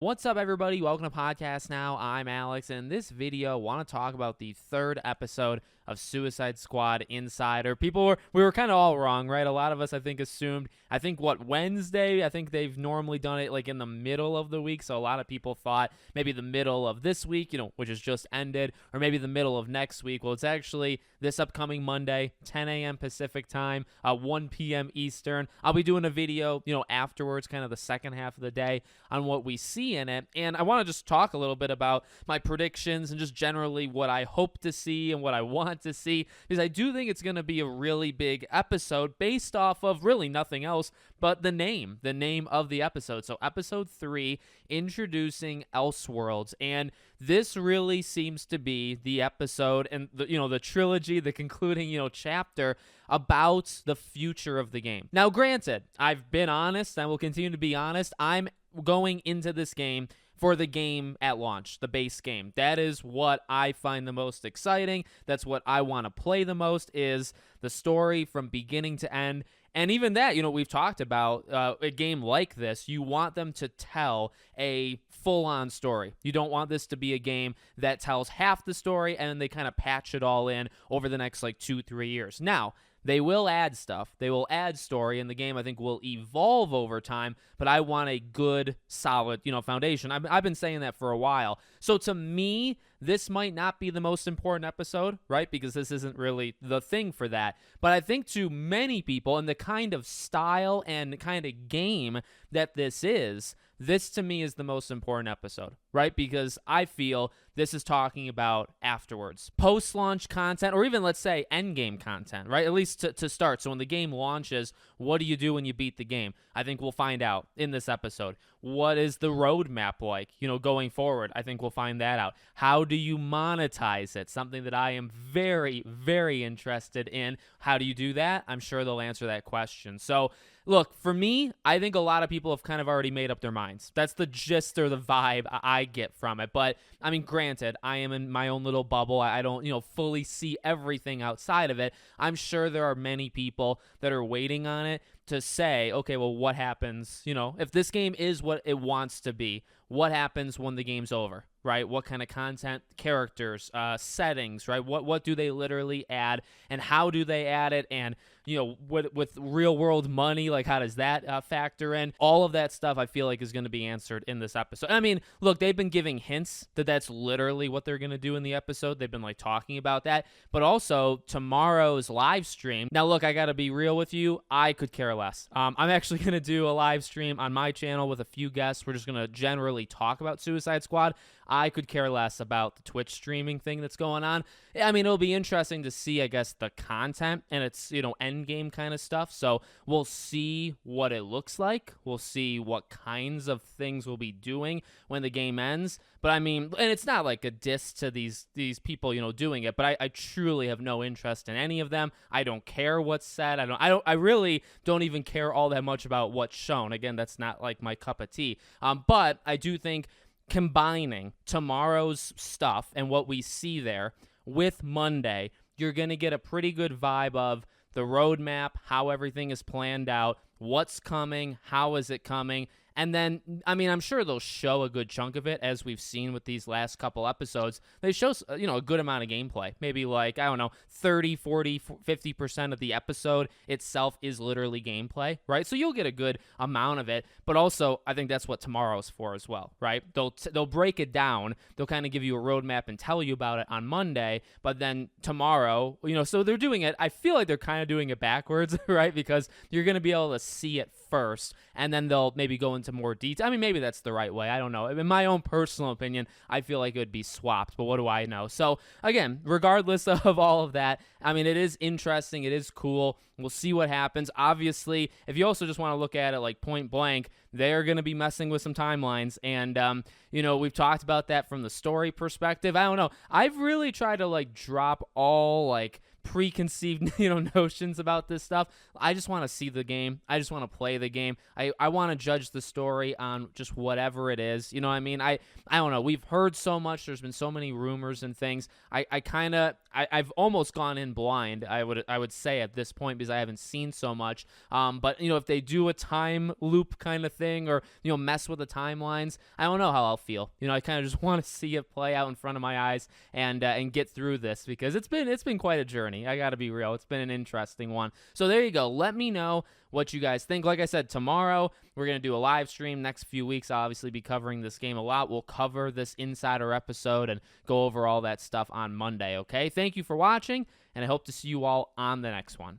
What's up, everybody? Welcome to Podcast Now. I'm Alex, and in this video, I want to talk about the third episode of Suicide Squad Insider. We were kind of all wrong, right? A lot of us, I think, assumed, Wednesday? I think they've normally done it like in the middle of the week, so a lot of people thought maybe the middle of this week, which has just ended, or maybe the middle of next week. Well, it's actually this upcoming Monday, 10 a.m. Pacific time, 1 p.m. Eastern. I'll be doing a video, afterwards, kind of the second half of the day on what we see in it. And I want to just talk a little bit about my predictions and just generally what I hope to see and what I want to see, because I do think it's going to be a really big episode based off of really nothing else but the name of the episode. So episode 3, introducing Elseworlds. And this really seems to be the episode and the trilogy, the concluding, chapter about the future of the game. Now, granted, I've been honest, and I will continue to be honest. I'm going into this game for the game at launch, the base game. That is what I find the most exciting. That's what I want to play the most, is the story from beginning to end. And even that, we've talked about a game like this, you want them to tell a full-on story. You don't want this to be a game that tells half the story and then they kind of patch it all in over the next 2-3 years. Now, they will add stuff. They will add story, and the game, I think, will evolve over time, but I want a good, solid, foundation. I've been saying that for a while. So to me, this might not be the most important episode, right? Because this isn't really the thing for that. But I think to many people, and the kind of style and kind of game that this to me is the most important episode, right? Because I feel this is talking about afterwards, post-launch content, or even, let's say, endgame content, right? At least to start. So when the game launches, what do you do when you beat the game? I think we'll find out in this episode. What is the roadmap like, going forward? I think we'll find that out. How do you monetize it? Something that I am very, very interested in. How do you do that? I'm sure they'll answer that question. So, look, for me, I think a lot of people have kind of already made up their minds. That's the gist or the vibe I get from it. But, I mean, granted, I am in my own little bubble. I don't, fully see everything outside of it. I'm sure there are many people that are waiting on it to say, okay, well, what happens, if this game is what it wants to be, what happens when the game's over, right? What kind of content, characters, settings, right? What do they literally add, and how do they add it? And, with real world money, how does that factor in? All of that stuff I feel like is going to be answered in this episode. I mean, look, they've been giving hints that that's literally what they're going to do in the episode. They've been talking about that, but also tomorrow's live stream. Now, look, I got to be real with you. I could care less. I'm actually going to do a live stream on my channel with a few guests. We're just going to generally talk about Suicide Squad. I could care less about the Twitch streaming thing that's going on. I mean, it'll be interesting to see, I guess, the content and it's, end game kind of stuff. So we'll see what it looks like. We'll see what kinds of things we'll be doing when the game ends. But I mean, and it's not like a diss to these people, doing it, but I truly have no interest in any of them. I don't care what's said. I really don't even care all that much about what's shown. Again, that's not my cup of tea. But I do think combining tomorrow's stuff and what we see there with Monday, you're going to get a pretty good vibe of the roadmap, how everything is planned out, what's coming, how is it coming. And then, I mean, I'm sure they'll show a good chunk of it, as we've seen with these last couple episodes. They show, a good amount of gameplay. Maybe 30, 40, 50% of the episode itself is literally gameplay, right? So you'll get a good amount of it. But also, I think that's what tomorrow's for as well, right? They'll break it down. They'll kind of give you a roadmap and tell you about it on Monday. But then tomorrow, so they're doing it. I feel like they're kind of doing it backwards, right? Because you're going to be able to see it first, and then they'll maybe go into more detail. I mean, maybe that's the right way. I don't know. In my own personal opinion, I feel like it would be swapped, but what do I know? So, again, regardless of all of that, I mean, it is interesting. It is cool. We'll see what happens. Obviously, if you also just want to look at it point blank, they're going to be messing with some timelines, and, we've talked about that from the story perspective. I don't know. I've really tried to, drop all, preconceived notions about this stuff. I just want to see the game. I just want to play the game. I want to judge the story on just whatever it is. You know what I mean? I don't know. We've heard so much. There's been so many rumors and things. I've almost gone in blind, I would say at this point, because I haven't seen so much. But if they do a time loop kind of thing, or mess with the timelines, I don't know how I'll feel. I kind of just want to see it play out in front of my eyes and get through this, because it's been quite a journey. I got to be real. It's been an interesting one. So there you go. Let me know what you guys think. Like I said, tomorrow we're going to do a live stream. Next few weeks, I'll obviously be covering this game a lot. We'll cover this Insider episode and go over all that stuff on Monday, okay? Thank you for watching, and I hope to see you all on the next one.